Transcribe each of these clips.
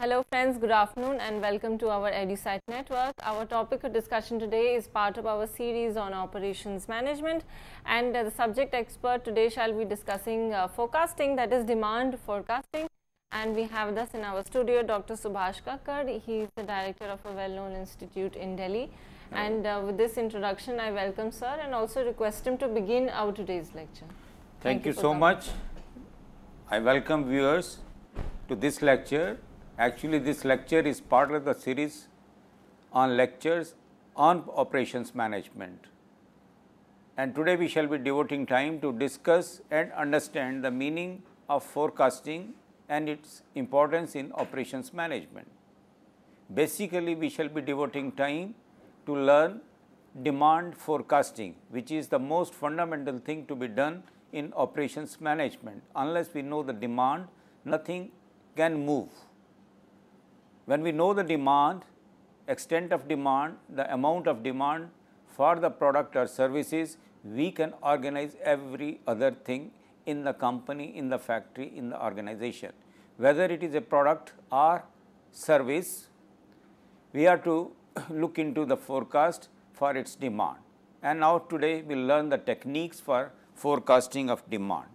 Hello friends, good afternoon and welcome to our EduSite network. Our topic of discussion today is part of our series on operations management, and the subject expert today shall be discussing forecasting, that is demand forecasting, and we have with us in our studio Dr. Subhash Kakkar. He is the director of a well-known institute in Delhi, and with this introduction I welcome sir and also request him to begin our today's lecture. Thank you so much. I welcome viewers to this lecture. Actually, this lecture is part of the series on lectures on operations management. And today we shall be devoting time to discuss and understand the meaning of forecasting and its importance in operations management. Basically, we shall be devoting time to learn demand forecasting, which is the most fundamental thing to be done in operations management. Unless we know the demand, nothing can move. When we know the demand, extent of demand, the amount of demand for the product or services, we can organize every other thing in the company, in the factory, in the organization. Whether it is a product or service, we have to look into the forecast for its demand. And now today we will learn the techniques for forecasting of demand.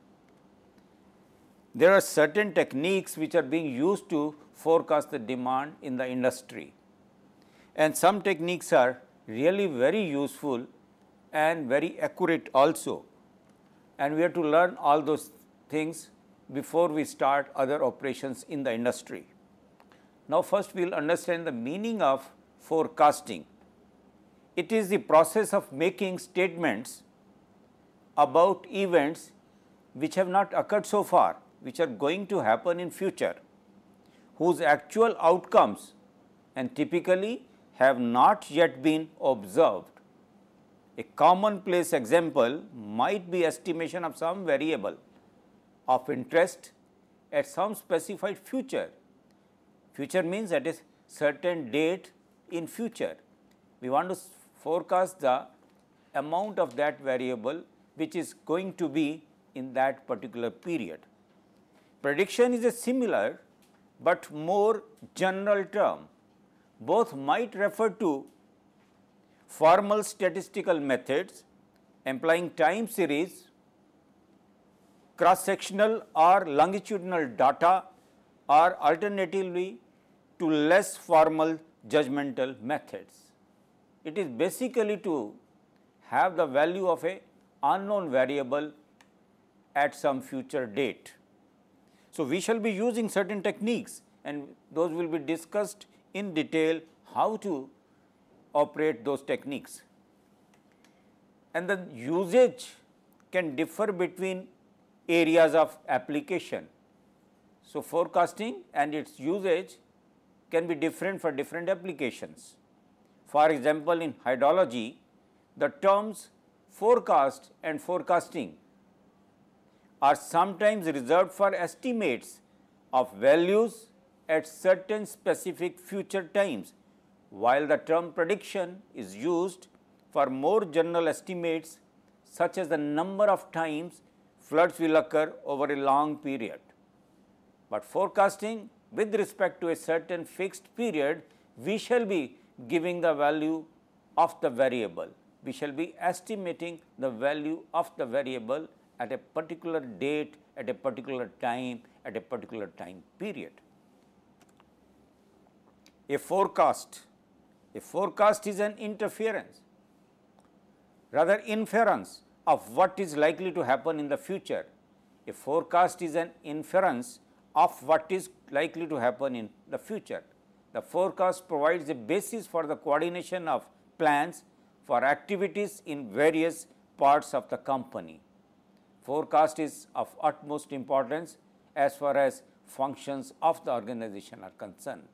There are certain techniques which are being used to forecast the demand in the industry, and some techniques are really very useful and very accurate also, and we have to learn all those things before we start other operations in the industry. Now, first we will understand the meaning of forecasting. It is the process of making statements about events which have not occurred so far, which are going to happen in future, whose actual outcomes and typically have not yet been observed. A commonplace example might be estimation of some variable of interest at some specified future. Future means at a certain date in future. We want to forecast the amount of that variable which is going to be in that particular period. Prediction is a similar but more general term. Both might refer to formal statistical methods employing time series, cross-sectional or longitudinal data, or alternatively to less formal judgmental methods. It is basically to have the value of a unknown variable at some future date. So, we shall be using certain techniques, and those will be discussed in detail how to operate those techniques. And the usage can differ between areas of application. So, forecasting and its usage can be different for different applications. For example, in hydrology, the terms forecast and forecasting are sometimes reserved for estimates of values at certain specific future times, while the term prediction is used for more general estimates such as the number of times floods will occur over a long period. But forecasting with respect to a certain fixed period, we shall be giving the value of the variable. We shall be estimating the value of the variable at a particular date, at a particular time, at a particular time period. A forecast is an inference of what is likely to happen in the future. A forecast is an inference of what is likely to happen in the future. The forecast provides a basis for the coordination of plans for activities in various parts of the company. Forecast is of utmost importance as far as functions of the organization are concerned.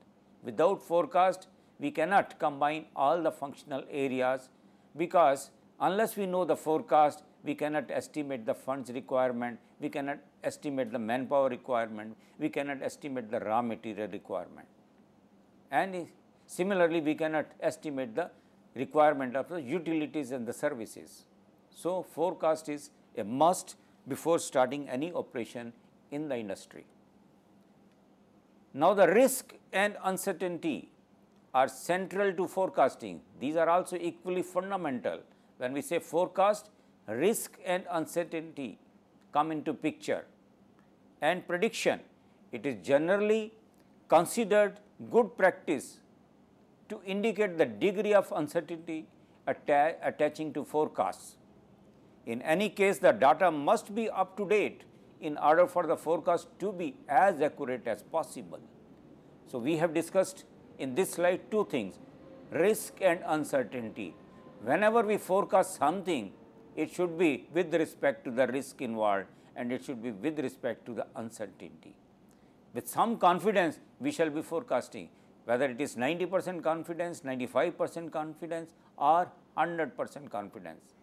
Without forecast, we cannot combine all the functional areas, because unless we know the forecast, we cannot estimate the funds requirement, we cannot estimate the manpower requirement, we cannot estimate the raw material requirement. And similarly, we cannot estimate the requirement of the utilities and the services. So, forecast is a must before starting any operation in the industry. Now, the risk and uncertainty are central to forecasting. These are also equally fundamental. When we say forecast, risk and uncertainty come into picture, and prediction, it is generally considered good practice to indicate the degree of uncertainty attaching to forecasts. In any case, the data must be up to date in order for the forecast to be as accurate as possible. So, we have discussed in this slide two things, risk and uncertainty. Whenever we forecast something, it should be with respect to the risk involved and it should be with respect to the uncertainty. With some confidence, we shall be forecasting, whether it is 90% confidence, 95% confidence or 100% confidence.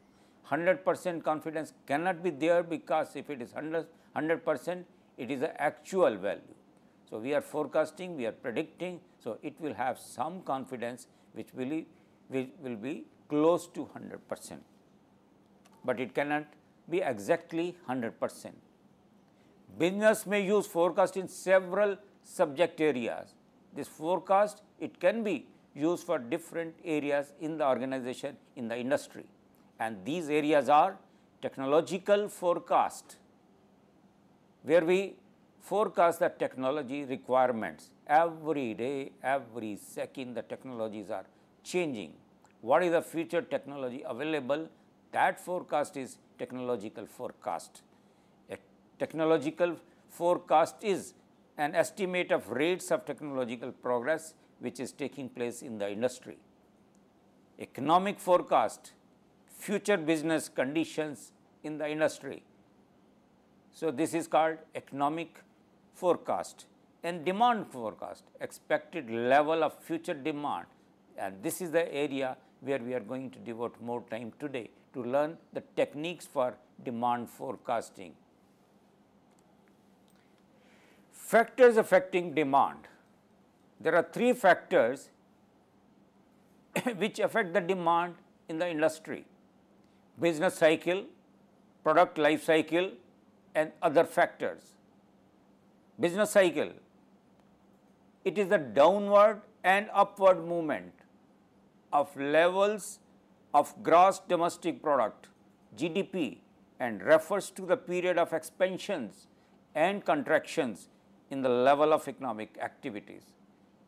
100% confidence cannot be there, because if it is 100%, it is the actual value. So, we are forecasting, we are predicting, so it will have some confidence which will be close to 100%, but it cannot be exactly 100%. Business may use forecast in several subject areas. This forecast, it can be used for different areas in the organization, in the industry, and these areas are technological forecast, where we forecast the technology requirements. Every day, every second, the technologies are changing. What is the future technology available? That forecast is technological forecast. A technological forecast is an estimate of rates of technological progress which is taking place in the industry. Economic forecast, future business conditions in the industry. So, this is called economic forecast. And demand forecast, expected level of future demand, and this is the area where we are going to devote more time today to learn the techniques for demand forecasting. Factors affecting demand. There are three factors which affect the demand in the industry: business cycle, product life cycle and other factors. Business cycle, it is the downward and upward movement of levels of gross domestic product GDP and refers to the period of expansions and contractions in the level of economic activities.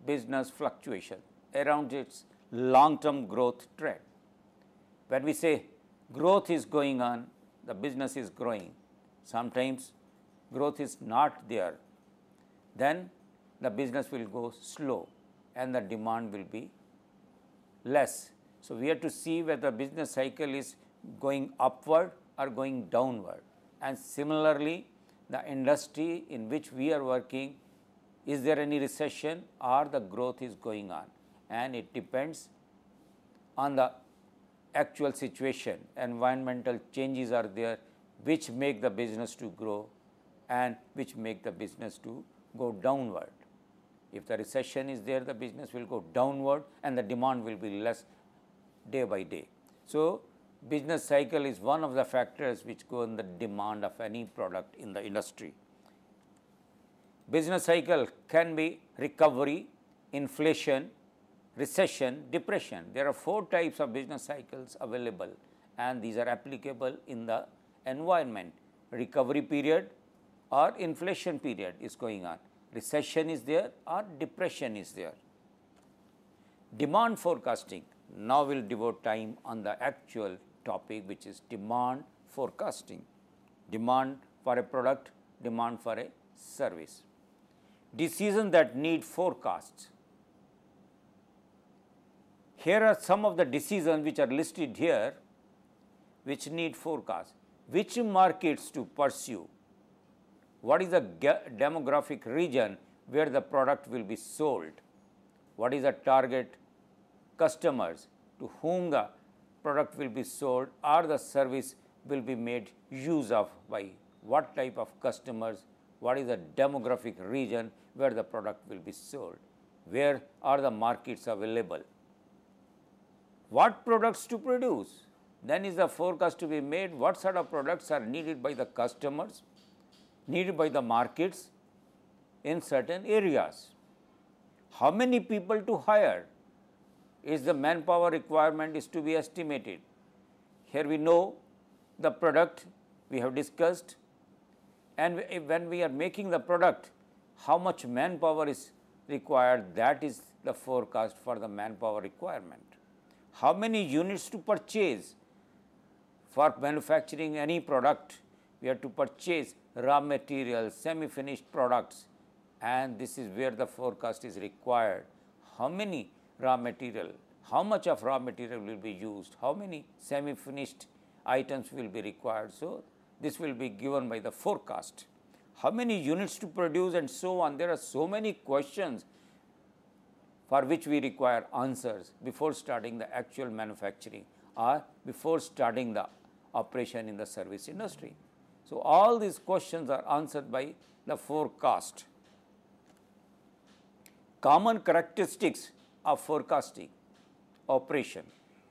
Business fluctuation around its long term growth trend. When we say growth is going on, the business is growing, sometimes growth is not there, then the business will go slow and the demand will be less. So, we have to see whether the business cycle is going upward or going downward, and similarly the industry in which we are working, is there any recession or the growth is going on, and it depends on the actual situation. Environmental changes are there which make the business to grow and which make the business to go downward. If the recession is there, the business will go downward and the demand will be less day by day. So, business cycle is one of the factors which go in the demand of any product in the industry. Business cycle can be recovery, inflation, recession, depression. There are 4 types of business cycles available, and these are applicable in the environment. Recovery period or inflation period is going on, recession is there or depression is there. Demand forecasting. Now, we will devote time on the actual topic, which is demand forecasting. Demand for a product, demand for a service. Decisions that need forecasts. Here are some of the decisions which are listed here which need forecast. Which markets to pursue? What is the demographic region where the product will be sold? What is the target customers to whom the product will be sold or the service will be made use of by what type of customers? What is the demographic region where the product will be sold? Where are the markets available? What products to produce? Then is the forecast to be made. What sort of products are needed by the customers, needed by the markets, in certain areas. How many people to hire is the manpower requirement is to be estimated. Here we know the product we have discussed, and when we are making the product, how much manpower is required, that is the forecast for the manpower requirement. How many units to purchase for manufacturing any product, we have to purchase raw materials, semi-finished products, and this is where the forecast is required. How many raw material, how much of raw material will be used, how many semi-finished items will be required. So, this will be given by the forecast. How many units to produce and so on. There are so many questions for which we require answers before starting the actual manufacturing or before starting the operation in the service industry. So, all these questions are answered by the forecast. Common characteristics of forecasting operation.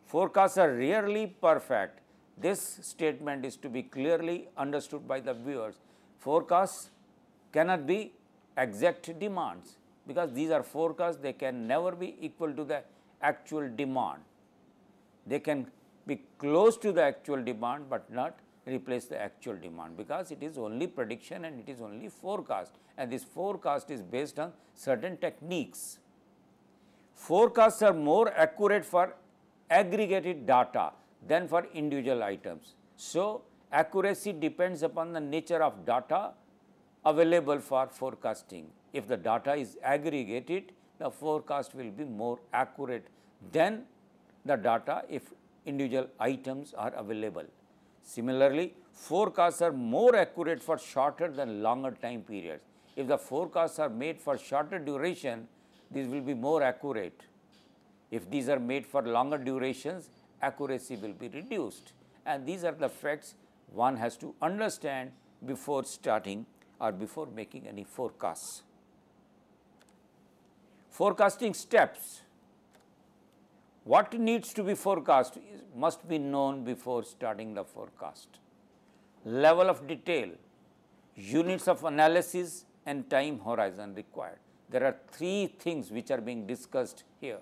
Forecasts are rarely perfect. This statement is to be clearly understood by the viewers. Forecasts cannot be exact demands, because these are forecasts, they can never be equal to the actual demand. They can be close to the actual demand, but not replace the actual demand, because it is only prediction and it is only forecast, and this forecast is based on certain techniques. Forecasts are more accurate for aggregated data than for individual items. So, accuracy depends upon the nature of data available for forecasting. If the data is aggregated, the forecast will be more accurate than the data if individual items are available. Similarly, forecasts are more accurate for shorter than longer time periods. If the forecasts are made for shorter duration, these will be more accurate. If these are made for longer durations, accuracy will be reduced, and these are the facts one has to understand before starting or before making any forecasts. Forecasting steps. What needs to be forecast must be known before starting the forecast. Level of detail, units of analysis and time horizon required. There are three things which are being discussed here.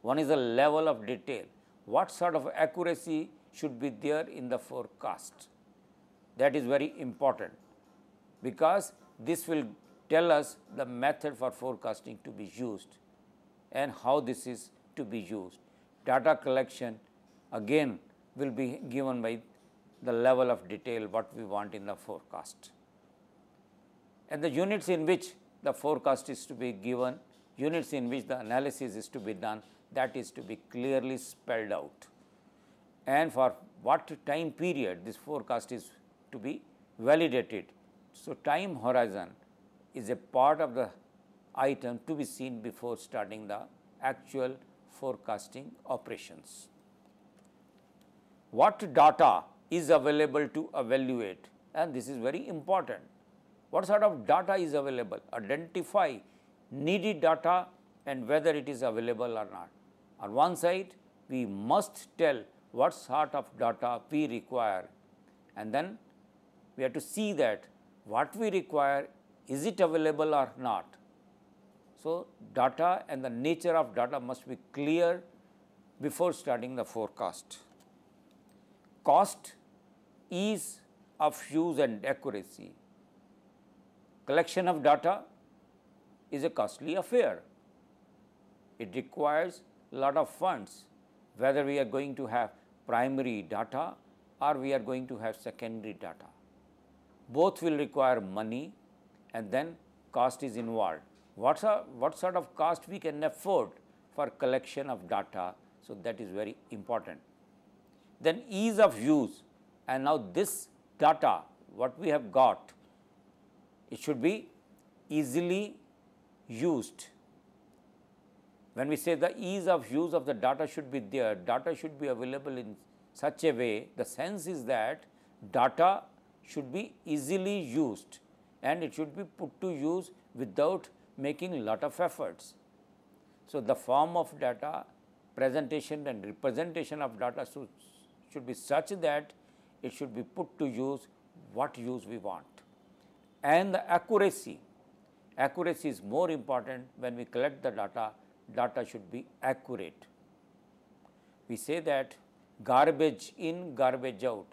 One is the level of detail. What sort of accuracy should be there in the forecast? That is very important, because this will tell us the method for forecasting to be used and how this is to be used. Data collection again will be given by the level of detail what we want in the forecast, and the units in which the forecast is to be given, units in which the analysis is to be done, that is to be clearly spelled out, and for what time period this forecast is to be validated. So, time horizon is a part of the item to be seen before starting the actual forecasting operations. What data is available to evaluate, and this is very important. What sort of data is available? Identify needed data and whether it is available or not. On one side, we must tell what sort of data we require, and then we have to see that what we require, is it available or not. So, data and the nature of data must be clear before starting the forecast. Cost, ease of use and accuracy. Collection of data is a costly affair. It requires a lot of funds, whether we are going to have primary data or we are going to have secondary data. Both will require money, and then cost is involved. What sort of cost we can afford for collection of data? So, that is very important. Then ease of use, and now this data what we have got, it should be easily used. When we say the ease of use of the data should be there, data should be available in such a way, the sense is that data should be easily used and it should be put to use without making lot of efforts. So, the form of data, presentation and representation of data should be such that it should be put to use what use we want. And the accuracy, accuracy is more important. When we collect the data, data should be accurate. We say that garbage in, garbage out.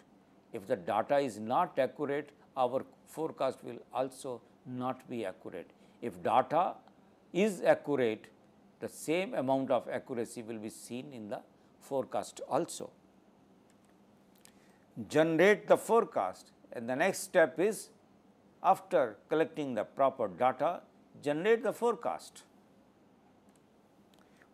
If the data is not accurate, our forecast will also not be accurate. If data is accurate, the same amount of accuracy will be seen in the forecast also. Generate the forecast, and the next step is, after collecting the proper data, generate the forecast.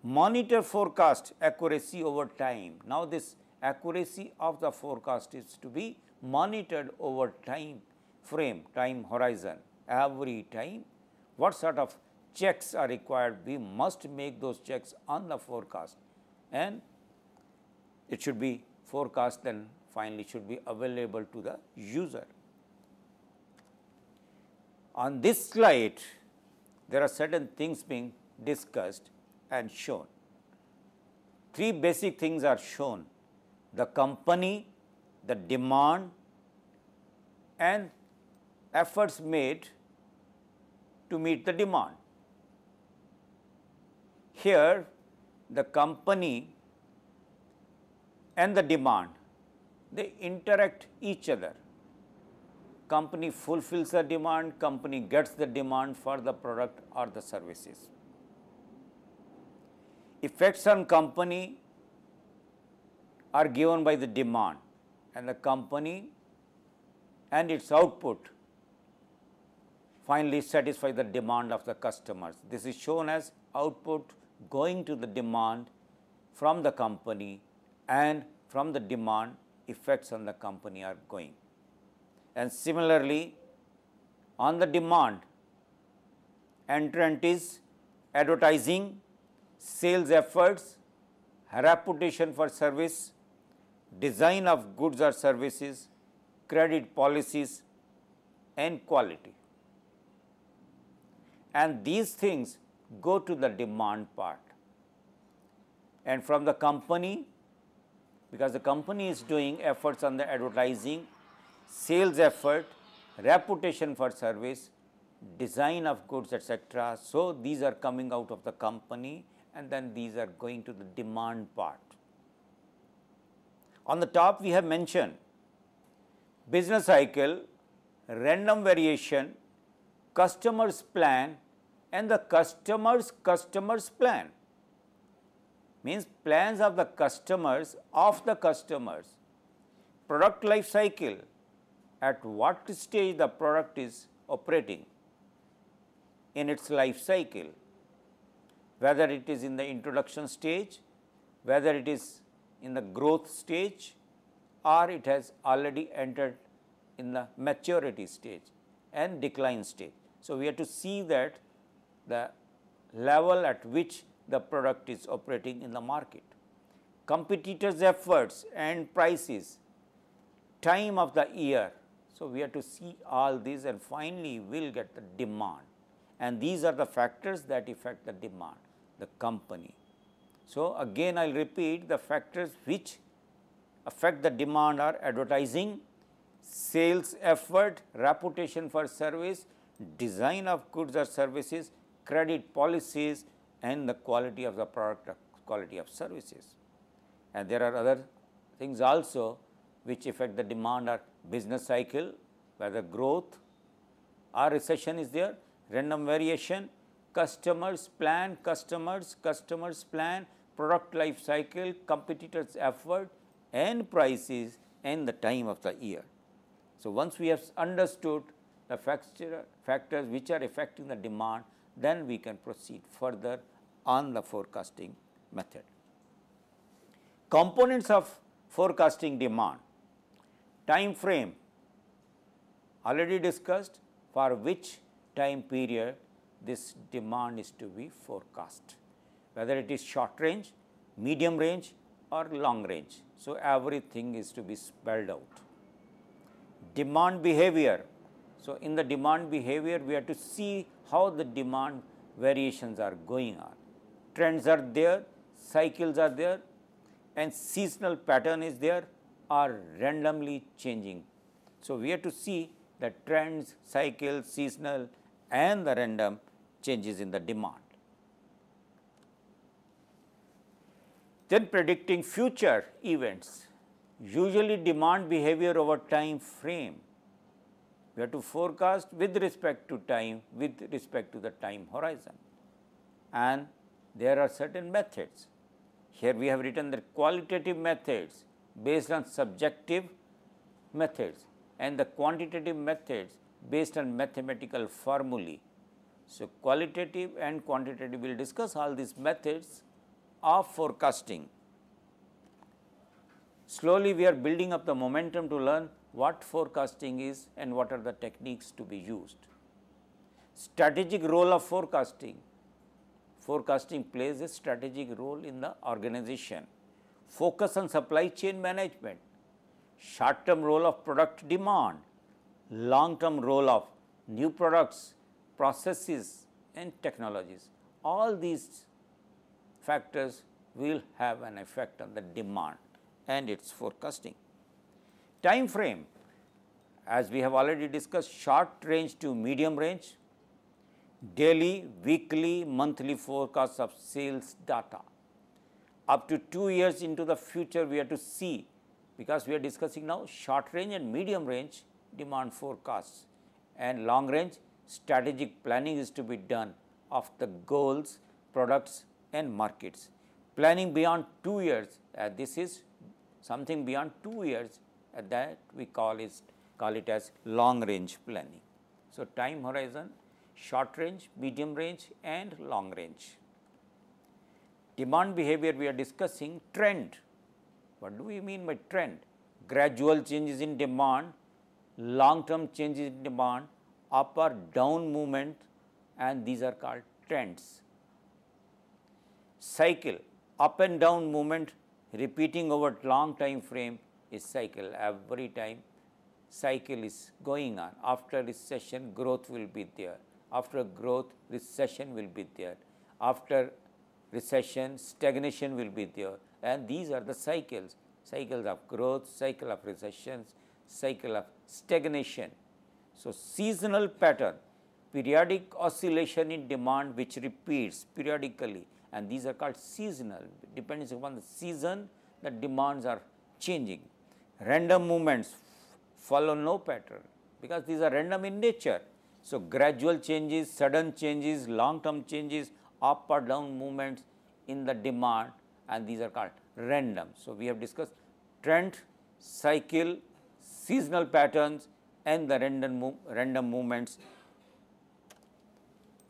Monitor forecast accuracy over time. Now, this accuracy of the forecast is to be monitored over time frame, time horizon. Every time, what sort of checks are required, we must make those checks on the forecast, and it should be forecast, then finally should be available to the user. On this slide, there are certain things being discussed and shown. Three basic things are shown: the company, the demand, and efforts made to meet the demand. Here, the company and the demand, they interact each other. Company fulfills the demand, company gets the demand for the product or the services. Effects on company are given by the demand, and the company and its output finally satisfy the demand of the customers. This is shown as output going to the demand from the company, and from the demand effects on the company are going. And similarly, on the demand, entrant is advertising, sales efforts, reputation for service, design of goods or services, credit policies, and quality. And these things go to the demand part. And from the company, because the company is doing efforts on the advertising, sales effort, reputation for service, design of goods, etc. So, these are coming out of the company, and then these are going to the demand part. On the top, we have mentioned business cycle, random variation, customer's plan, and the customer's plan. Means plans of the customers, product life cycle, at what stage the product is operating in its life cycle, whether it is in the introduction stage, whether it is in the growth stage, or it has already entered in the maturity stage and decline stage. So, we have to see that the level at which the product is operating in the market. Competitors' efforts and prices, time of the year. So, we have to see all these, and finally, we will get the demand, and these are the factors that affect the demand, the company. So, again I will repeat, the factors which affect the demand are advertising, sales effort, reputation for service, design of goods or services, credit policies, and the quality of the product, quality of services. And there are other things also which affect the demand are business cycle, whether growth or recession is there, random variation, customers plan, product life cycle, competitors effort, and prices, and the time of the year. So, once we have understood the factors which are affecting the demand, then we can proceed further on the forecasting method. Components of forecasting demand: time frame, already discussed, for which time period this demand is to be forecast, whether it is short range, medium range, or long range. So, everything is to be spelled out. Demand behavior. So, in the demand behavior, we have to see how the demand variations are going on. Trends are there, cycles are there, and seasonal pattern is there, or randomly changing. So, we have to see the trends, cycles, seasonal, and the random changes in the demand. Then predicting future events, usually demand behavior over time frame. We have to forecast with respect to time, with respect to the time horizon, and there are certain methods. Here we have written the qualitative methods based on subjective methods and the quantitative methods based on mathematical formulae. So, qualitative and quantitative, we will discuss all these methods of forecasting. Slowly we are building up the momentum to learn what forecasting is and what are the techniques to be used. Strategic role of forecasting. Forecasting plays a strategic role in the organization. Focus on supply chain management, short term role of product demand, long term role of new products, processes and technologies. All these factors will have an effect on the demand and its forecasting. Time frame, as we have already discussed, short range to medium range, daily, weekly, monthly forecasts of sales data. Up to 2 years into the future, we have to see, because we are discussing now short range and medium range demand forecasts, and long range strategic planning is to be done of the goals, products and markets. Planning beyond 2 years, this is something beyond 2 years, that we call it as long range planning. So, time horizon, short range, medium range and long range. Demand behavior, we are discussing trend. What do we mean by trend? Gradual changes in demand, long term changes in demand, up or down movement, and these are called trends. Cycle, up and down movement repeating over long time frame is cycle. Every time cycle is going on. After recession, growth will be there. After growth, recession will be there. After recession, stagnation will be there, and these are the cycles. Cycles of growth, cycle of recessions, cycle of stagnation. So, seasonal pattern, periodic oscillation in demand which repeats periodically, and these are called seasonal. Depends upon the season, the demands are changing. Random movements follow no pattern, because these are random in nature. So, gradual changes, sudden changes, long term changes, up or down movements in the demand, and these are called random. So, we have discussed trend, cycle, seasonal patterns and the random movements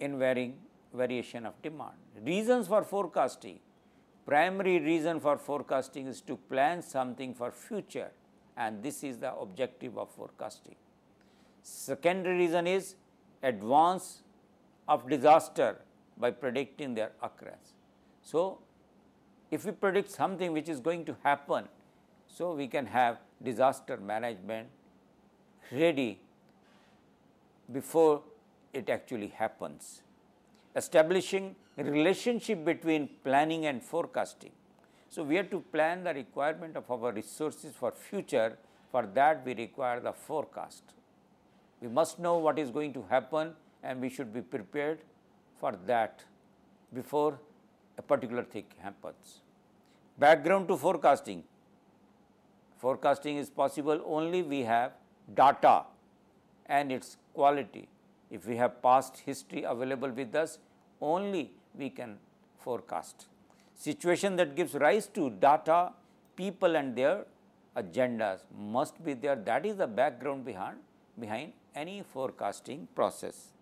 in variation of demand. Reasons for forecasting. Primary reason for forecasting is to plan something for future, and this is the objective of forecasting. Secondary reason is advance of disaster by predicting their occurrence. So, if we predict something which is going to happen, so we can have disaster management ready before it actually happens. Establishing a relationship between planning and forecasting. So, we have to plan the requirement of our resources for future. For that, we require the forecast. We must know what is going to happen, and we should be prepared for that before a particular thing happens. Background to forecasting. Forecasting is possible only we have data and its quality. If we have past history available with us, only we can forecast. Situation that gives rise to data, people and their agendas must be there. That is the background behind any forecasting process.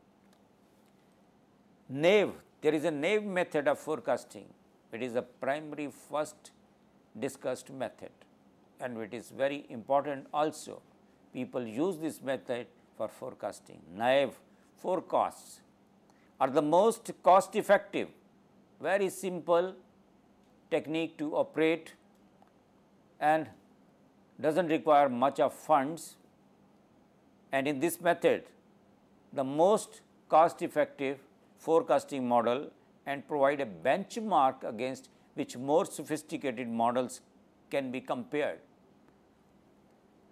Naive, there is a naive method of forecasting. It is the primary first discussed method, and it is very important also. People use this method for forecasting. Naive forecasts are the most cost effective, very simple technique to operate and does not require much of funds, and in this method the most cost effective forecasting model and provide a benchmark against which more sophisticated models can be compared.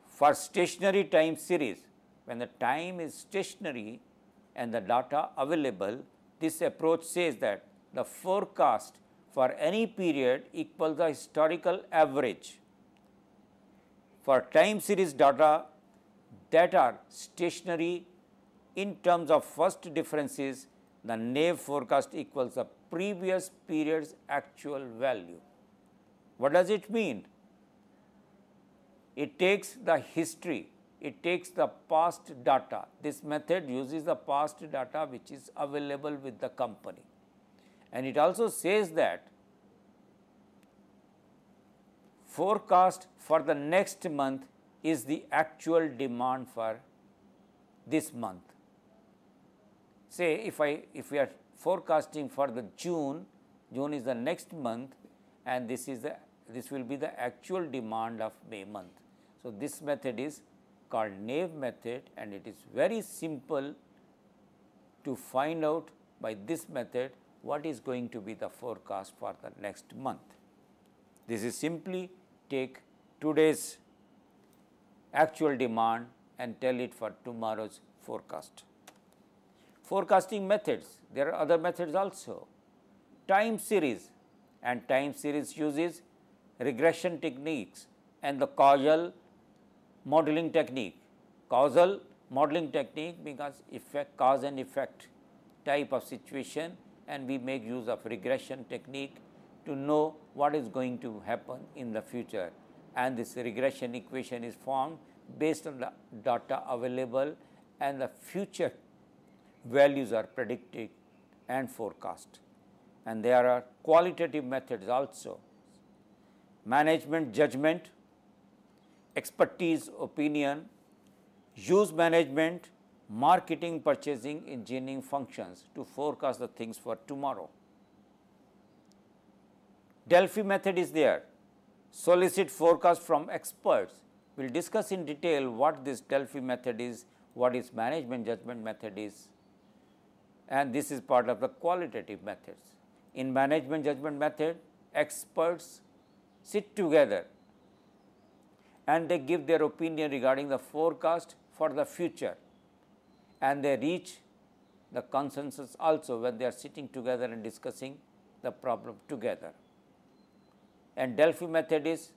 For stationary time series, when the time is stationary, and the data available, this approach says that the forecast for any period equals the historical average. For time series data that are stationary in terms of first differences, the naive forecast equals the previous period's actual value. What does it mean? It takes the history, it takes the past data. This method uses the past data which is available with the company. And it also says that forecast for the next month is the actual demand for this month. Say if we are forecasting for the June is the next month, and this will be the actual demand of May month. So, this method is called naive method, and it is very simple to find out by this method what is going to be the forecast for the next month. This is simply take today's actual demand and tell it for tomorrow's forecast. Forecasting methods, there are other methods also. Time series, and time series uses regression techniques and the causal modeling technique. Causal modeling technique because cause and effect type of situation, and we make use of regression technique to know what is going to happen in the future, and this regression equation is formed based on the data available, and the future values are predicted and forecast. And there are qualitative methods also: management judgment, expertise opinion, use management, marketing, purchasing, engineering functions to forecast the things for tomorrow. Delphi method is there, solicit forecast from experts. We will discuss in detail what this Delphi method is, what is management judgment method is, and this is part of the qualitative methods. In management judgment method, experts sit together and they give their opinion regarding the forecast for the future, and they reach the consensus also when they are sitting together and discussing the problem together. And Delphi method is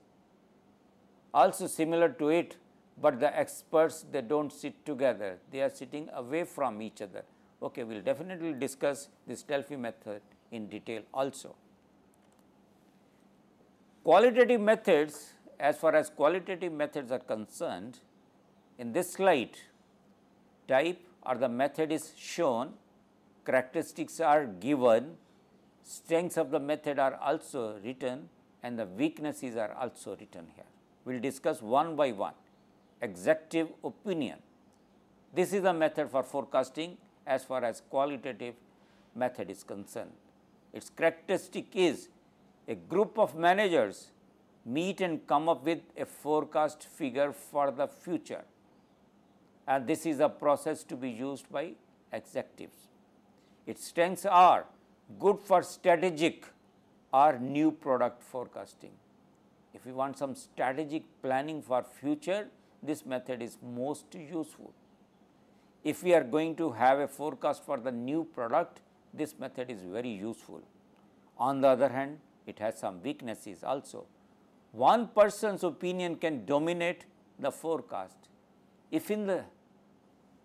also similar to it, but the experts, they do not sit together, they are sitting away from each other. Okay, we will definitely discuss this Delphi method in detail also. Qualitative methods, as far as qualitative methods are concerned, in this slide type or the method is shown, characteristics are given, strengths of the method are also written, and the weaknesses are also written here. We will discuss one by one. Executive opinion. This is a method for forecasting as far as qualitative method is concerned. Its characteristic is a group of managers meet and come up with a forecast figure for the future, and this is a process to be used by executives. Its strengths are good for strategic or new product forecasting. If you want some strategic planning for future, this method is most useful. If we are going to have a forecast for the new product, this method is very useful. On the other hand, it has some weaknesses also. One person's opinion can dominate the forecast. If in the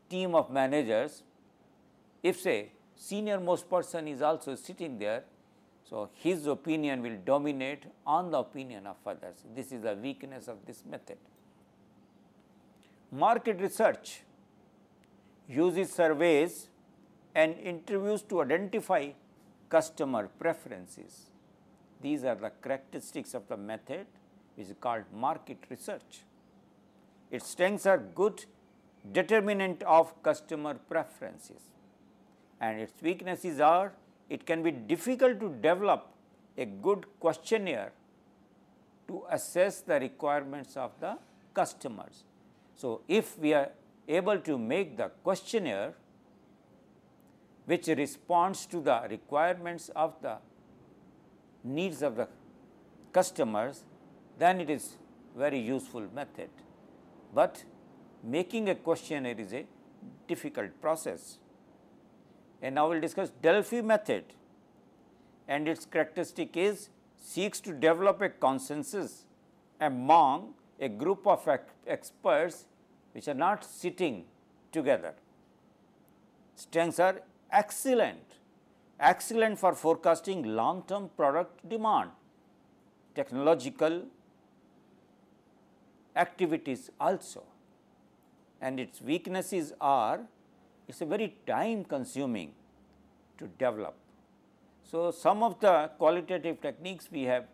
team of managers, if say senior most person is also sitting there, so his opinion will dominate on the opinion of others. This is the weakness of this method. Market research uses surveys and interviews to identify customer preferences. These are the characteristics of the method, which is called market research. Its strengths are good determinant of customer preferences, and its weaknesses are it can be difficult to develop a good questionnaire to assess the requirements of the customers. So, if we are able to make the questionnaire which responds to the requirements of the needs of the customers, then it is very useful method. But making a questionnaire is a difficult process. And now we will discuss Delphi method, and its characteristic is seeks to develop a consensus among a group of experts which are not sitting together. Strengths are excellent for forecasting long term product demand, technological activities also, and its weaknesses are it is a very time consuming to develop. So, some of the qualitative techniques we have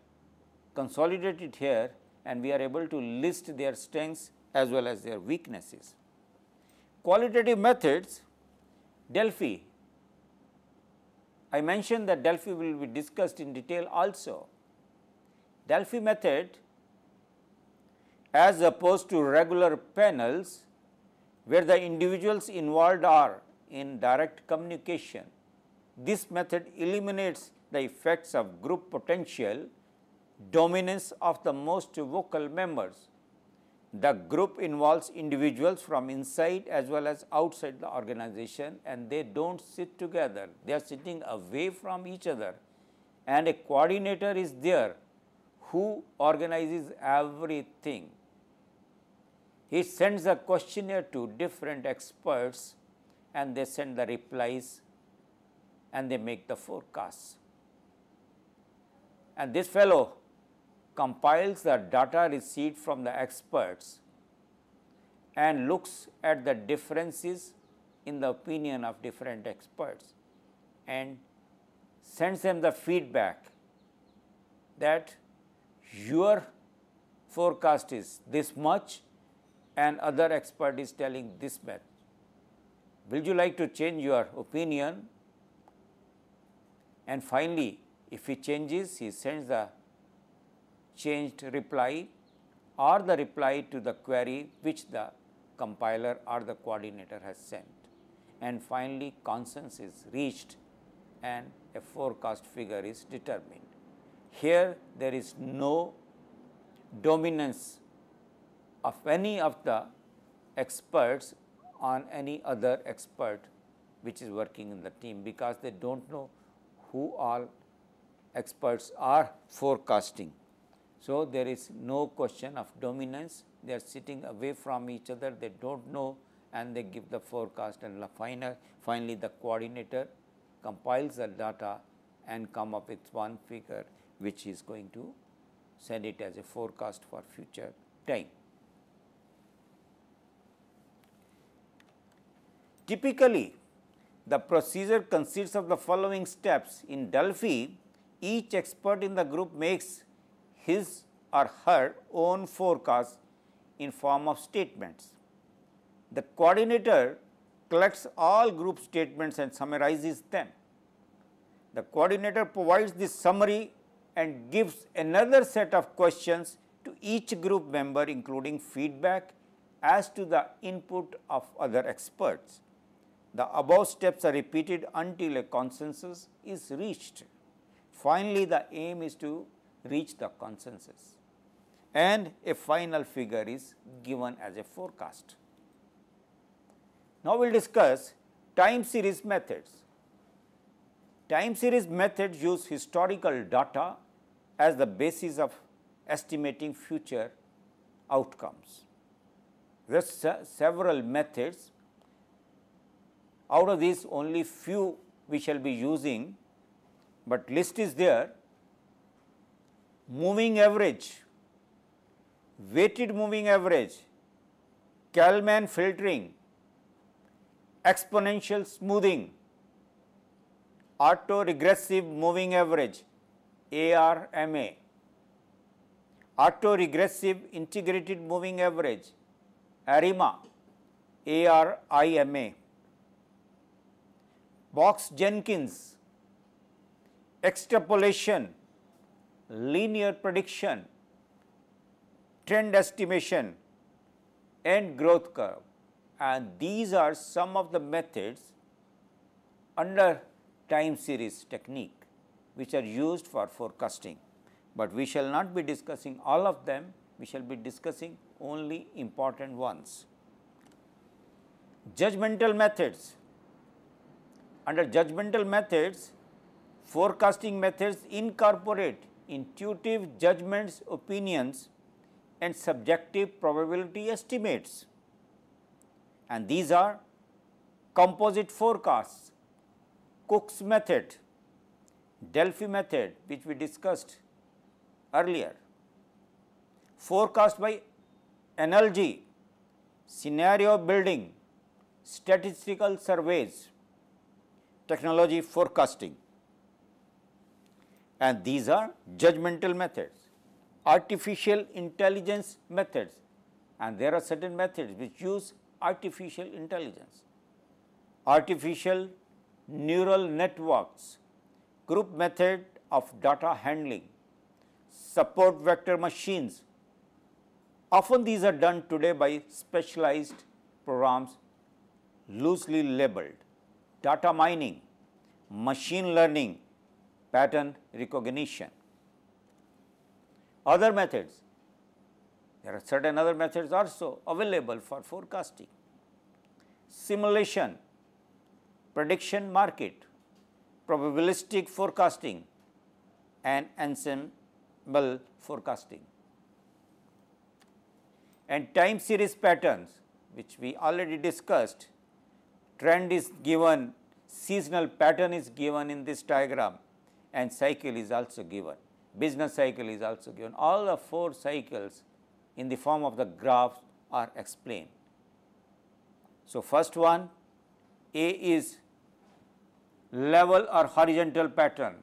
consolidated here, and we are able to list their strengths as well as their weaknesses. Qualitative methods, Delphi. I mentioned that Delphi will be discussed in detail also. Delphi method, as opposed to regular panels where the individuals involved are in direct communication, this method eliminates the effects of group potential dominance of the most vocal members. The group involves individuals from inside as well as outside the organization, and they do not sit together, they are sitting away from each other, and a coordinator is there who organizes everything. He sends a questionnaire to different experts, and they send the replies, and they make the forecasts. And this fellow compiles the data received from the experts and looks at the differences in the opinion of different experts and sends them the feedback that your forecast is this much and other expert is telling this much. Will you like to change your opinion? And finally, if he changes, he sends the changed reply or the reply to the query which the compiler or the coordinator has sent. And finally, consensus is reached and a forecast figure is determined. Here there is no dominance of any of the experts on any other expert which is working in the team, because they do not know who all experts are forecasting. So, there is no question of dominance, they are sitting away from each other, they do not know, and they give the forecast, and finally the coordinator compiles the data and come up with one figure which is going to send it as a forecast for future time. Typically, the procedure consists of the following steps. In Delphi, each expert in the group makes his or her own forecast in form of statements. The coordinator collects all group statements and summarizes them. The coordinator provides this summary and gives another set of questions to each group member, including feedback as to the input of other experts. The above steps are repeated until a consensus is reached. Finally, the aim is to reach the consensus, and a final figure is given as a forecast. Now, we will discuss time series methods. Time series methods use historical data as the basis of estimating future outcomes. There are several methods. Out of these, only few we shall be using, but list is there. Moving average, weighted moving average, Kalman filtering, exponential smoothing, auto-regressive moving average, ARMA, auto-regressive integrated moving average, ARIMA, ARIMA, Box-Jenkins, extrapolation, linear prediction, trend estimation, and growth curve. And these are some of the methods under time series technique which are used for forecasting, but we shall not be discussing all of them, we shall be discussing only important ones. Judgmental methods. Under judgmental methods, forecasting methods incorporate intuitive judgments, opinions and subjective probability estimates, and these are composite forecasts, Cook's method, Delphi method which we discussed earlier, forecast by analogy, scenario building, statistical surveys, technology forecasting, and these are judgmental methods. Artificial intelligence methods, and there are certain methods which use artificial intelligence, artificial neural networks, group method of data handling, support vector machines. Often these are done today by specialized programs loosely labeled, data mining, machine learning, pattern recognition. Other methods, there are certain other methods also available for forecasting, simulation, prediction market, probabilistic forecasting and ensemble forecasting. And time series patterns which we already discussed, trend is given, seasonal pattern is given in this diagram and cycle is also given. Business cycle is also given. All the 4 cycles in the form of the graphs are explained. So, first one, A is level or horizontal pattern.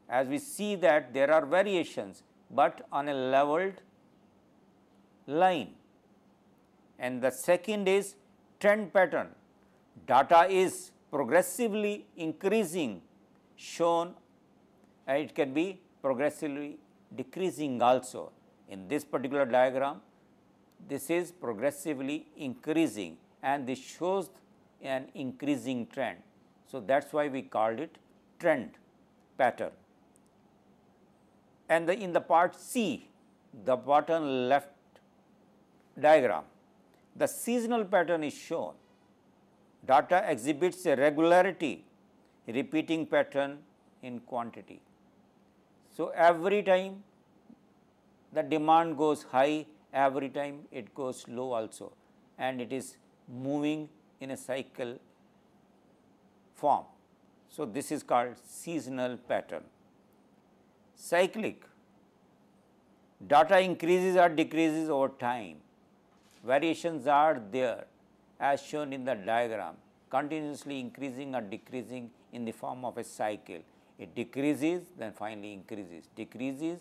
As we see that there are variations, but on a leveled line. And the second is trend pattern. Data is progressively increasing, shown, and it can be progressively decreasing also. In this particular diagram, this is progressively increasing and this shows an increasing trend. So, that is why we called it trend pattern. And in the part C, the bottom left diagram, the seasonal pattern is shown. Data exhibits a regularity, repeating pattern in quantity. So, every time the demand goes high, every time it goes low also, and it is moving in a cycle form. So, this is called seasonal pattern. Cyclic, data increases or decreases over time. Variations are there as shown in the diagram, continuously increasing or decreasing in the form of a cycle. It decreases, then finally increases, decreases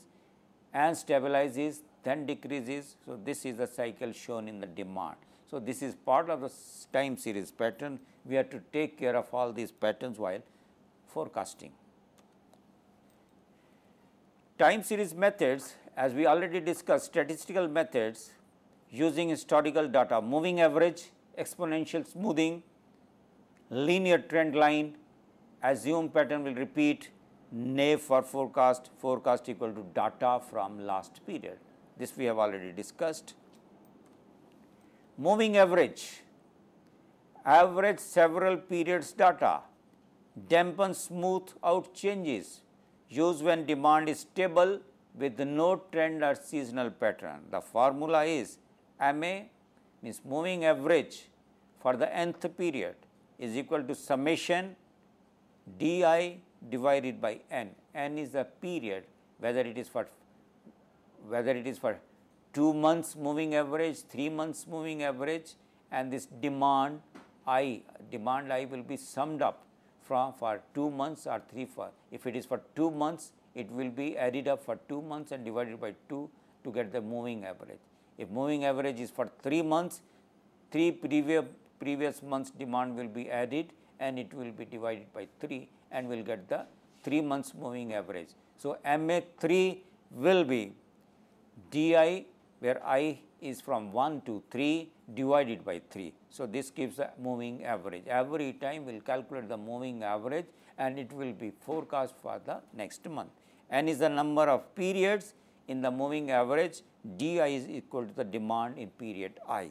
and stabilizes, then decreases. So, this is the cycle shown in the demand. So, this is part of the time series pattern. We have to take care of all these patterns while forecasting. Time series methods, as we already discussed, statistical methods using historical data, moving average, exponential smoothing, linear trend line, assume pattern will repeat, naive for forecast, forecast equal to data from last period. This we have already discussed. Moving average, average several periods data, dampen smooth out changes, used when demand is stable with no trend or seasonal pattern. The formula is MA means moving average for the nth period is equal to summation DI divided by N. N is the period, whether it is for 2 months moving average, 3 months moving average, and this demand I will be summed up from for 2 months or 3 for. If it is for 2 months, it will be added up for 2 months and divided by 2 to get the moving average. If moving average is for 3 months, 3 previous months demand will be added and it will be divided by 3 and we will get the 3 months moving average. So, MA3 will be DI where I is from 1 to 3 divided by 3. So, this gives the moving average. Every time we will calculate the moving average and it will be forecast for the next month. N is the number of periods in the moving average, DI is equal to the demand in period I.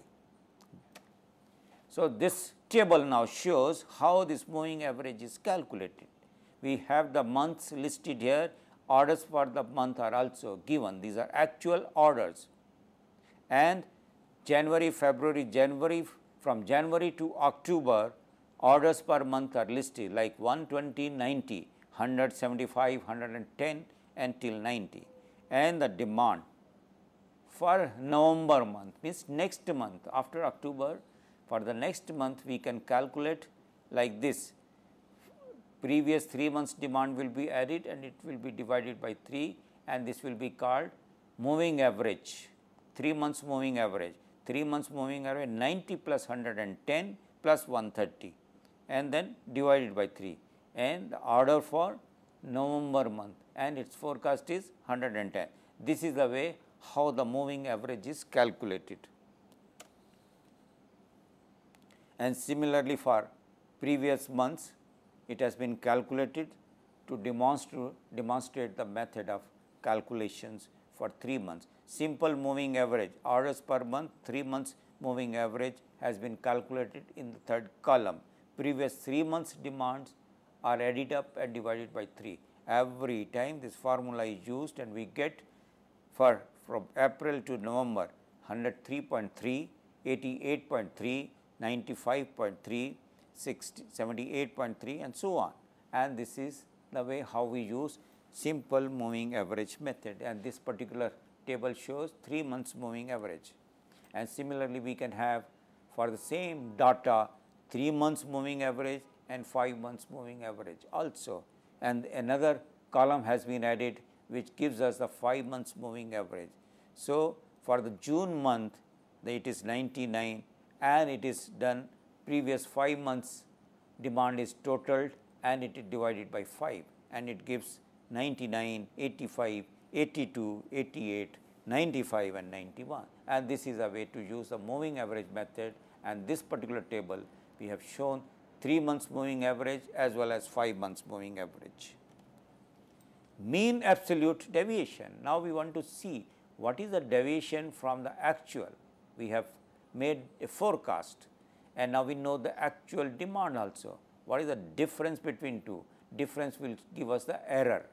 So, this table now shows how this moving average is calculated. We have the months listed here, orders for the month are also given. These are actual orders, and January, February, January, from January to October, orders per month are listed like 120, 90, 175, 110 until 90, and the demand for November month means next month after October. For the next month we can calculate like this. Previous 3 months demand will be added and it will be divided by 3, and this will be called moving average, 3 months moving average. 3 months moving average 90 plus 110 plus 130 and then divided by 3, and the order for November month and its forecast is 110. This is the way how the moving average is calculated. And similarly for previous months, it has been calculated to demonstrate the method of calculations for 3 months. Simple moving average, orders per month, 3 months moving average has been calculated in the third column. Previous 3 months demands are added up and divided by 3. Every time this formula is used and we get for from April to November 103.3, 88.3, 95.3, 78.3 and so on, and this is the way how we use simple moving average method, and this particular table shows 3 months moving average. And similarly we can have for the same data 3 months moving average and 5 months moving average also, and another column has been added which gives us the 5 months moving average. So, for the June month it is 99 and it is done previous 5 months demand is totaled and it is divided by 5 and it gives 99, 85, 82, 88, 95 and 91, and this is a way to use the moving average method, and this particular table we have shown 3 months moving average as well as 5 months moving average. Mean absolute deviation. Now, we want to see what is the deviation from the actual. We have made a forecast and now we know the actual demand also. What is the difference between two? Difference will give us the error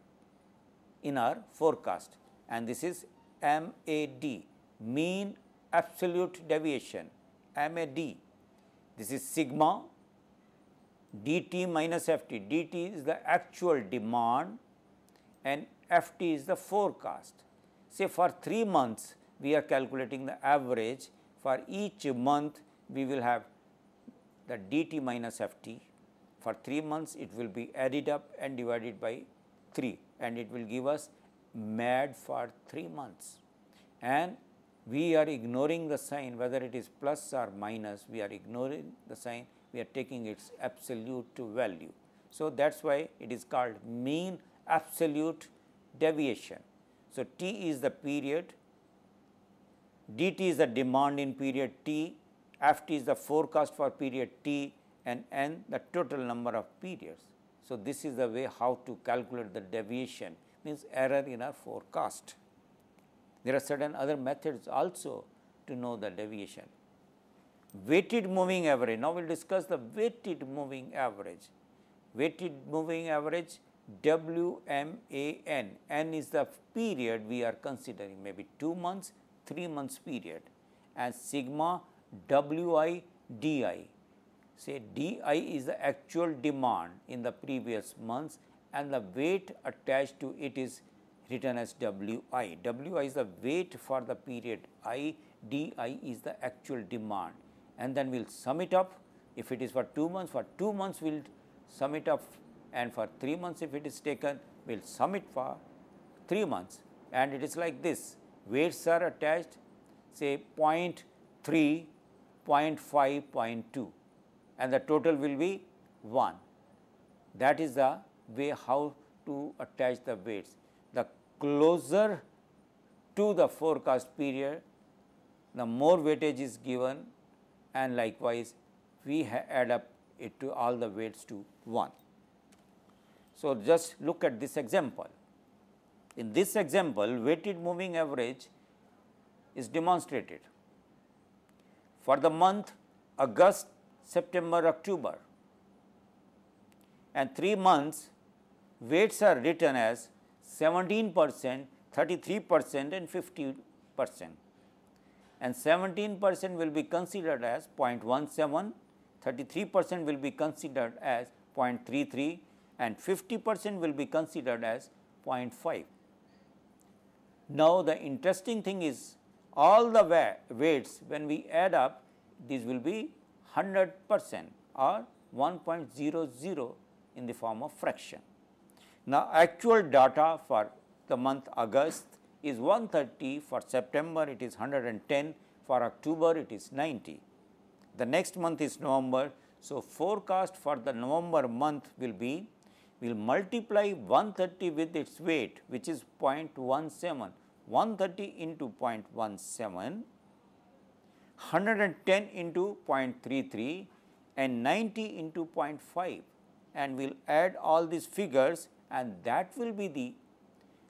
in our forecast, and this is MAD, mean absolute deviation, MAD. This is sigma dt minus ft. Dt is the actual demand and ft is the forecast. Say for 3 months we are calculating the average. For each month we will have the dt minus ft. For 3 months it will be added up and divided by 3 and it will give us MAD for 3 months. And we are ignoring the sign whether it is plus or minus, we are ignoring the sign, we are taking its absolute value. So, that is why it is called mean absolute deviation. So, T is the period, dt is the demand in period T, ft is the forecast for period T, and n the total number of periods. So, this is the way how to calculate the deviation, means error in our forecast. There are certain other methods also to know the deviation. Weighted moving average. Now, we will discuss the weighted moving average. Weighted moving average WMAN, N is the period we are considering, maybe 2 months, 3 months period, and sigma WI DI. Say DI is the actual demand in the previous months and the weight attached to it is written as WI. WI is the weight for the period I, DI is the actual demand, and then we will sum it up. If it is for 2 months, for 2 months we will sum it up, and for 3 months if it is taken, we will sum it for 3 months, and it is like this. Weights are attached, say 0.3, 0.5, 0.2, and the total will be 1. That is the way how to attach the weights. The closer to the forecast period, the more weightage is given, and likewise we add up it to all the weights to 1. So, just look at this example. In this example, weighted moving average is demonstrated. For the month August, September, October, and 3 months weights are written as 17%, 33% and 50%, and 17% will be considered as 0.17, 33% will be considered as 0.33 and 50% will be considered as 0.5. Now, the interesting thing is all the weights, when we add up, these will be 100% or 1.00 in the form of fraction. Now, actual data for the month August is 130, for September it is 110, for October it is 90. The next month is November. So, forecast for the November month will be, we will multiply 130 with its weight, which is 0.17, 130 into 0.17, 110 into 0.33 and 90 into 0.5, and we will add all these figures, and that will be the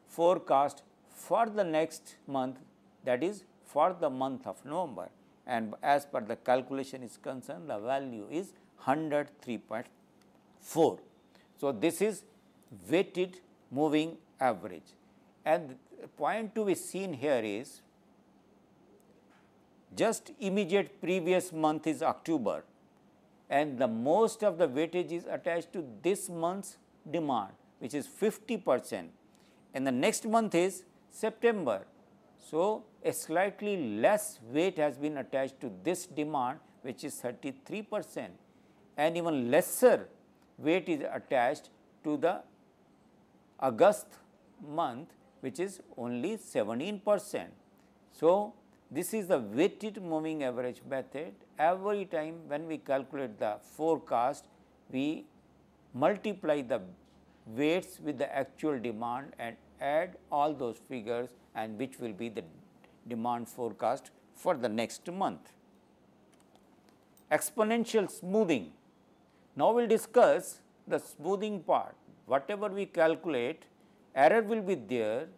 forecast for the next month, that is for the month of November, and as per the calculation is concerned, the value is 103.4. So, this is weighted moving average, and the point to be seen here is just immediate previous month is October, and the most of the weightage is attached to this month's demand, which is 50%, and the next month is September. So, a slightly less weight has been attached to this demand, which is 33%, and even lesser weight is attached to the August month, which is only 17%. So, this is the weighted moving average method. Every time when we calculate the forecast, we multiply the weights with the actual demand and add all those figures, and which will be the demand forecast for the next month. Exponential smoothing. Now, we will discuss the smoothing part. Whatever we calculate, error will be there.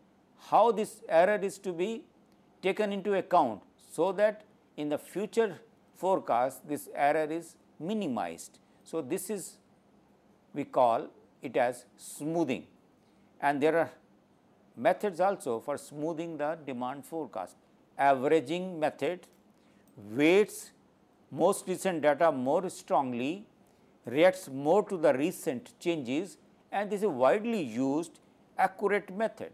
How this error is to be taken into account, so that in the future forecast this error is minimized. So, this is, we call it as smoothing, and there are methods also for smoothing the demand forecast. Averaging method weights most recent data more strongly, reacts more to the recent changes, and this is widely used accurate method.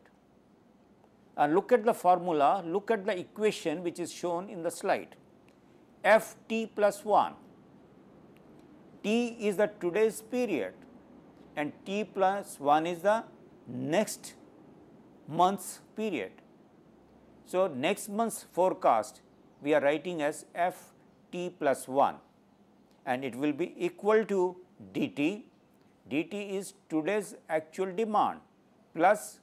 And look at the formula, look at the equation which is shown in the slide. F t plus 1, t is the today's period and t plus 1 is the next month's period. So, next month's forecast we are writing as f t plus 1, and it will be equal to dt. dt is today's actual demand plus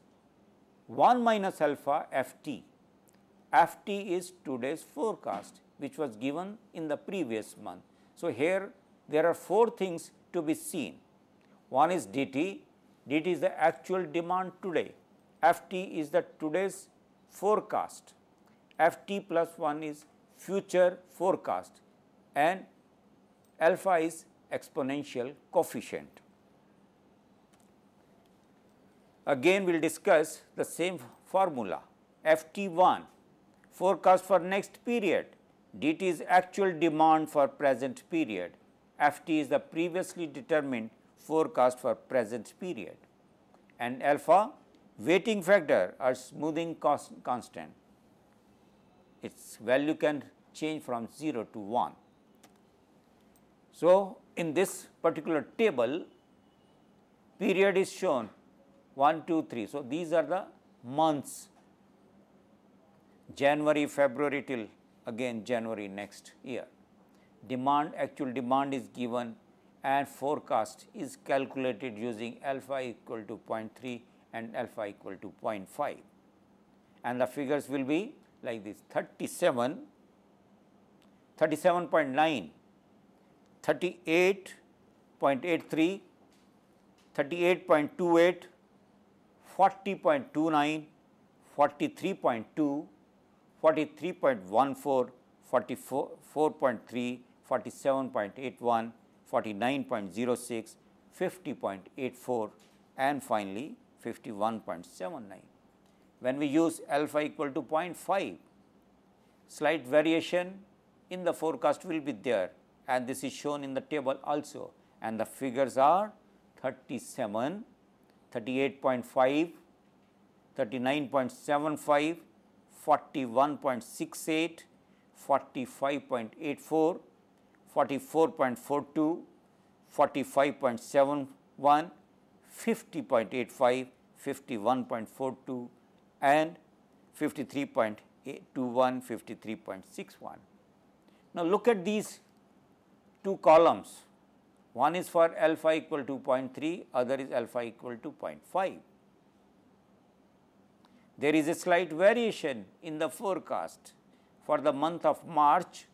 1 minus alpha f t. f t is today's forecast, which was given in the previous month. So, here there are 4 things to be seen. One is dt, dt is the actual demand today, f t is the today's forecast, f t plus 1 is future forecast, and alpha is exponential coefficient. Again we will discuss the same formula. F t 1 forecast for next period, dt is actual demand for present period, f t is the previously determined forecast for present period, and alpha weighting factor or smoothing constant. Its value can change from 0 to 1. So, in this particular table, period is shown 1, 2, 3. So, these are the months, January, February till again January next year. Demand, actual demand is given, and forecast is calculated using alpha equal to 0.3 and alpha equal to 0.5, and the figures will be like this: 37, 37.9, 38.83, 38.28, 40.29, 43.2, 43.14, 44.3, 47.81, 49.06, 50.84 and finally 51.79. When we use alpha equal to 0.5, slight variation in the forecast will be there, and this is shown in the table also, and the figures are 37, 38.5, 39.75, 41.68, 45.84, 44.42, 45.71, 50.85, 51.42 and 53.21, 53.61. Now, look at these two columns. One is for alpha equal to 0.3, other is alpha equal to 0.5. There is a slight variation in the forecast for the month of March.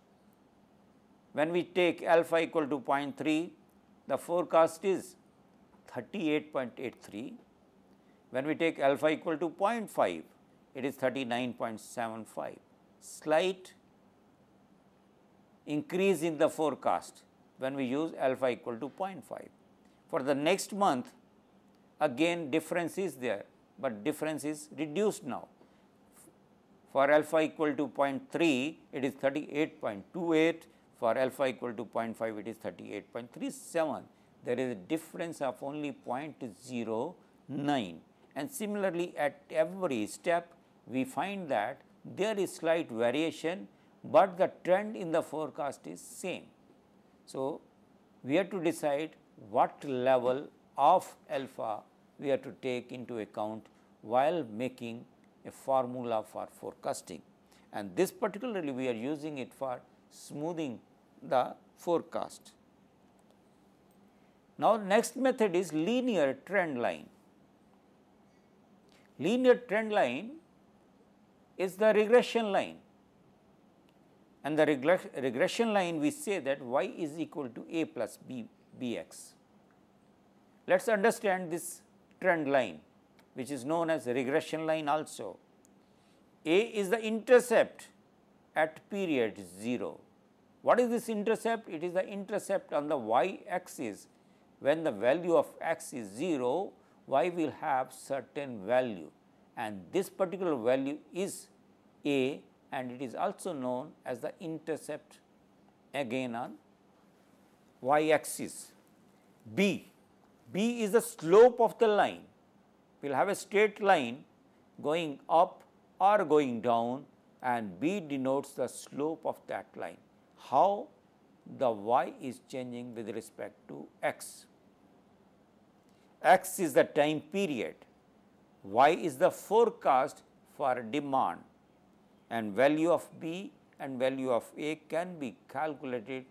When we take alpha equal to 0.3, the forecast is 38.83. When we take alpha equal to 0.5, it is 39.75. Slight increase in the forecast when we use alpha equal to 0.5. For the next month, again difference is there, but difference is reduced now. For alpha equal to 0.3, it is 38.28. For alpha equal to 0.5, it is 38.37. There is a difference of only 0.09. And similarly, at every step, we find that there is slight variation, but the trend in the forecast is same. So, we have to decide what level of alpha we have to take into account while making a formula for forecasting, and this particularly we are using it for smoothing the forecast. Now, next method is linear trend line. Linear trend line is the regression line, and the regression line we say that y is equal to a plus bx. Let us understand this trend line, which is known as regression line also. A is the intercept at period 0. What is this intercept? It is the intercept on the y axis. When the value of x is 0, y will have certain value, and this particular value is a, and it is also known as the intercept again on y axis. B is the slope of the line. We will have a straight line going up or going down, and B denotes the slope of that line, how the y is changing with respect to x. X is the time period, y is the forecast for demand, and value of B and value of A can be calculated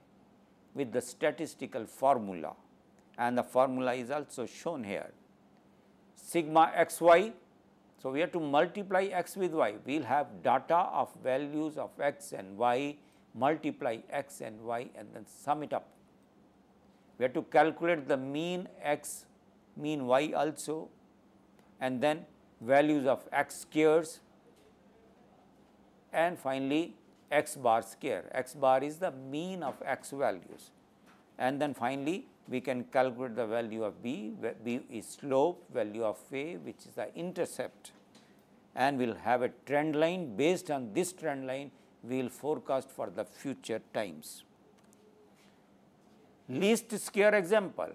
with the statistical formula, and the formula is also shown here. Sigma xy, so we have to multiply x with y. We will have data of values of x and y, multiply x and y and then sum it up. We have to calculate the mean x, mean y also, and then values of x squares, and finally x bar square. X bar is the mean of x values, and then finally we can calculate the value of B. B is slope, value of A, which is the intercept, and we will have a trend line. Based on this trend line, we will forecast for the future times. Least square example.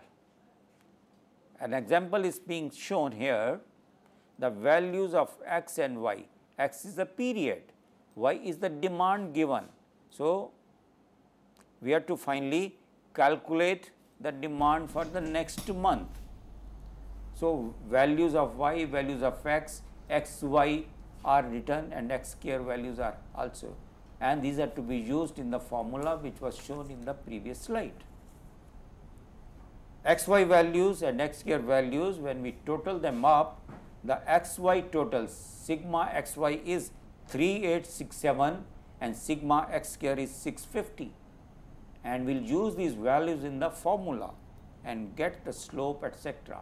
An example is being shown here. The values of x and y. X is the period, y is the demand given. So, we have to finally calculate the demand for the next month. So, values of y, values of x, x, y are written, and x square values are also, and these are to be used in the formula which was shown in the previous slide. X, y values and x square values, when we total them up, the x, y total sigma x, y is 3867 and sigma x square is 650. And we will use these values in the formula and get the slope, etc.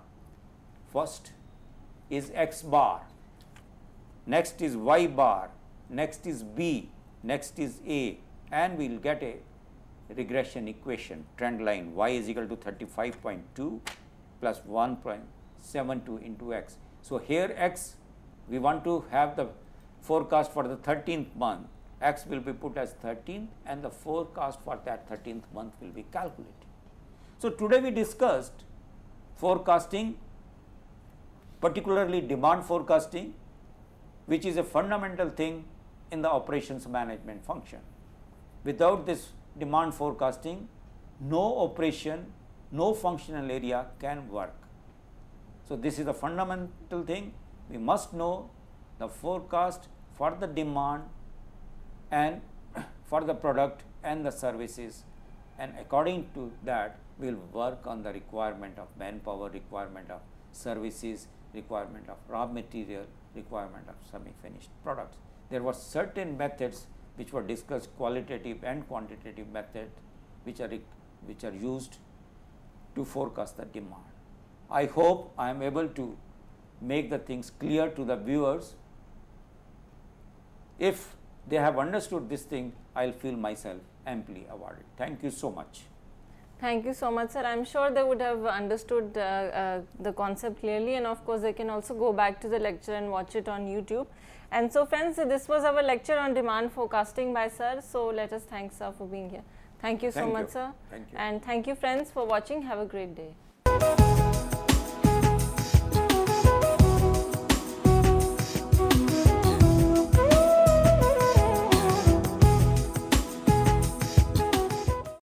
First is x bar, next is y bar, next is B, next is A, and we will get a regression equation trend line y is equal to 35.2 plus 1.72 into x. So, here x we want to have the forecast for the 13th month, x will be put as 13 and the forecast for that 13th month will be calculated. So, today we discussed forecasting, particularly demand forecasting, which is a fundamental thing in the operations management function. Without this demand forecasting, no operation, no functional area can work. So, this is a fundamental thing. We must know the forecast for the demand and for the product and the services, and according to that we will work on the requirement of manpower, requirement of services, requirement of raw material, requirement of semi-finished products. There were certain methods which were discussed, qualitative and quantitative method, which are used to forecast the demand. I hope I am able to make the things clear to the viewers. If they have understood this thing, I will feel myself amply awarded. Thank you so much. Thank you so much, sir. I am sure they would have understood the concept clearly, and of course, they can also go back to the lecture and watch it on YouTube. And so, friends, this was our lecture on demand forecasting by sir. So, let us thank sir for being here. Thank you so much, sir. Thank you. And thank you, friends, for watching. Have a great day.